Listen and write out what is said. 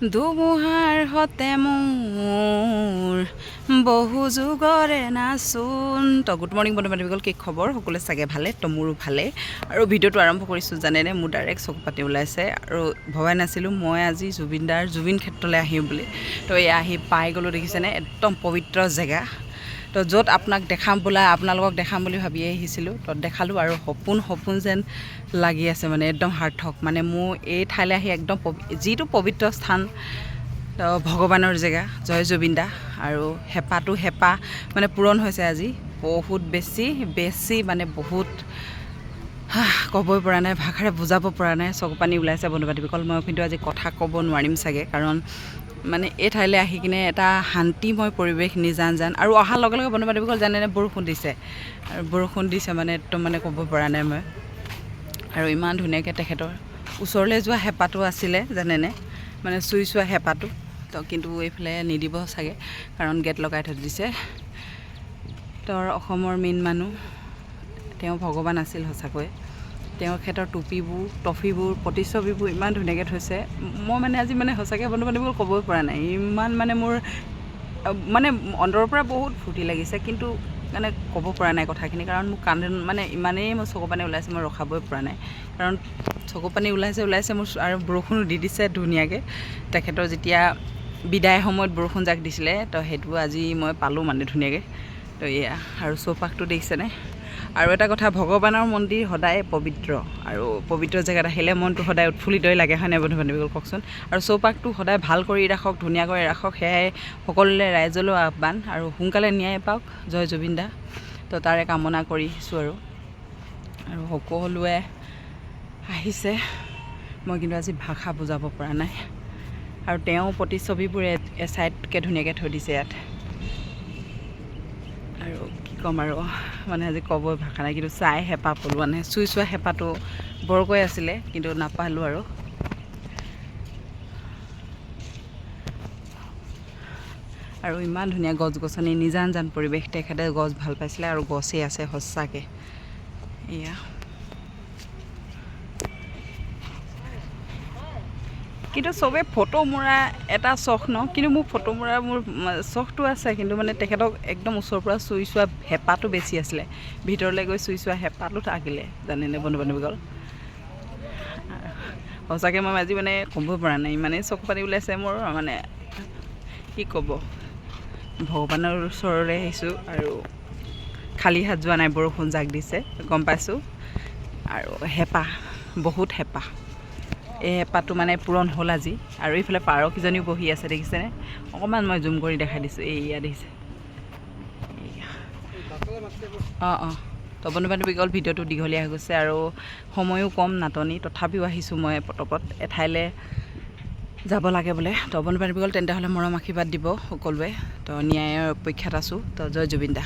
ধুমুহাৰ হতে মোৰ বহু যুগৰে নাচোন। তো গুড মৰ্ণিং বন্ধু বান্ধৱীসকল, কি খবৰ? সকলোৱে চাগে ভালে, তো মোৰো ভালে। আৰু ভিডিঅ'টো আৰম্ভ কৰিছোঁ জানেনে, মোৰ ডাইৰেক্ট চকু পাতি ওলাইছে। আৰু ভবাই নাছিলোঁ মই আজি জুবিন ক্ষেত্ৰলৈ আহিম বুলি। তো এয়া আহি পাই গ'লোঁ, দেখিছেনে? একদম পবিত্ৰ জেগা। তো য'ত আপোনালোকক দেখাম বুলি ভাবিয়ে আহিছিলোঁ, তো দেখালোঁ। আৰু সপোন যেন লাগি আছে, মানে একদম সাৰ্থক। মানে মোৰ এই ঠাইলৈ আহি একদম যিটো পবিত্ৰ স্থান, তো ভগৱানৰ জেগা, জয় জুবিন দা। আৰু হেঁপাহ মানে পূৰণ হৈছে আজি বহুত বেছি মানে বহুত ক'বই পৰা নাই, ভাষাৰে বুজাব পৰা নাই, চকু পানী ওলাইছে বন্ধু বান্ধৱীসকল। মই কিন্তু আজি কথা ক'ব নোৱাৰিম চাগে, কাৰণ মানে এই ঠাইলৈ আহি কিনে এটা শান্তিময় পৰিৱেশ নিজান আৰু অহাৰ লগে লগে বন্ধু বান্ধৱীসকল জানেনে বৰষুণ দিছে মানে একদম মানে ক'ব পৰা নাই মই। আৰু ইমান ধুনীয়াকৈ তেখেতৰ ওচৰলৈ যোৱা হেঁপাহটো আছিলে জানেনে, মানে চুই চোৱা হেঁপাহটো। তো কিন্তু এইফালে নিদিব চাগে, কাৰণ গেট লগাই থৈ দিছে। তেওঁৰ অসমৰ মেইন মানুহ, তেওঁ ভগৱান আছিল সঁচাকৈ। তেওঁৰ ক্ষেত্ৰৰ ট্ৰফিবোৰ প্ৰতিচ্ছবিবোৰ ইমান ধুনীয়াকৈ থৈছে। মই মানে আজি মানে সঁচাকৈ বন্ধু বান্ধৱীবোৰ ক'বই পৰা নাই, ইমান মানে মোৰ মানে অন্তৰৰ পৰা বহুত ফূৰ্তি লাগিছে, কিন্তু মানে ক'ব পৰা নাই কথাখিনি। কাৰণ মোৰ মানে ইমানেই মোৰ চকু পানী ওলাইছে, মই ৰখাবই পৰা নাই। কাৰণ চকু পানী ওলাইছে মোৰ। আৰু বৰষুণো দি দিছে ধুনীয়াকৈ। তেখেতৰ যেতিয়া বিদায় সময়ত বৰষুণ জাক দিছিলে, তো সেইটো আজি মই পালোঁ মানে ধুনীয়াকৈ। তো এয়া আৰু চৌপাশটো দেখিছেনে? আৰু এটা কথা, ভগৱানৰ মন্দিৰ সদায় পবিত্ৰ, আৰু পবিত্ৰ জেগাত আহিলে মনটো সদায় উৎফুল্লিতই লাগে, হয় নাই বন্ধু বান্ধৱীসকল কওকচোন? আৰু চৌপাশটো সদায় ভাল কৰি ৰাখক, ধুনীয়া কৰি ৰাখক, সেয়াই সকলোলৈ ৰাইজলৈও আহ্বান। আৰু সোনকালে ন্যায় পাওক জয় জুবিন দা, তো তাৰে কামনা কৰিছোঁ। আৰু সকলোৱে আহিছে, মই কিন্তু আজি ভাষা বুজাব পৰা নাই। আৰু তেওঁ প্ৰতিচ্ছবিবোৰ এচাইডকৈ ধুনীয়াকৈ থৈ দিছে ইয়াত। আৰু কি ক'ম আৰু, মানে আজি ক'বই ভাষা নাই, কিন্তু চাই হেঁপাহ পলোঁ, মানে চুই চোৱা হেঁপাহটো বৰকৈ আছিলে, কিন্তু নাপালোঁ। আৰু ইমান ধুনীয়া গছ গছনি, নিজান পৰিৱেশ। তেখেতে গছ ভাল পাইছিলে, আৰু গছেই আছে সঁচাকৈ। এয়া কিন্তু চবেই ফটো মৰা এটা চখ ন, কিন্তু মোৰ ফটো মৰা চখটো আছে, কিন্তু মানে তেখেতক একদম ওচৰৰ পৰা চুই চোৱা হেঁপাহটো বেছি আছিলে। ভিতৰলৈ গৈ চুই চোৱা হেঁপাহটো থাকিলে জানেনে বন্ধু বান্ধৱীসকল। সঁচাকৈ মই আজি মানে ক'বই পৰা নাই, ইমানেই চকু পানী ওলাইছে মোৰ। মানে কি ক'ব, ভগৱানৰ ওচৰলৈ আহিছোঁ, আৰু খালী হাত যোৱা নাই, বৰষুণ জাক দিছে গম পাইছোঁ। আৰু বহুত হেঁপাহ, এই হেঁপাহটো মানে পূৰণ হ'ল আজি। আৰু এইফালে পাৰকেইজনীও বহি আছে, দেখিছেনে? অকণমান মই জুম কৰি দেখাই দিছোঁ, এইয়া দেখিছে। অঁ তো বন্ধু বান্ধৱীসকল, ভিডিঅ'টো দীঘলীয়া হৈ গৈছে, আৰু সময়ো কম, নাটনি। তথাপিও আহিছোঁ মই পটপট এঠাইলৈ যাব লাগে বোলে। তো বন্ধু বান্ধৱীসকল, তেন্তে হ'লে মৰম আশীৰ্বাদ দিব সকলোৱে। তো ন্যায়ৰ অপেক্ষাত আছোঁ। তো জয় জুবিন দা।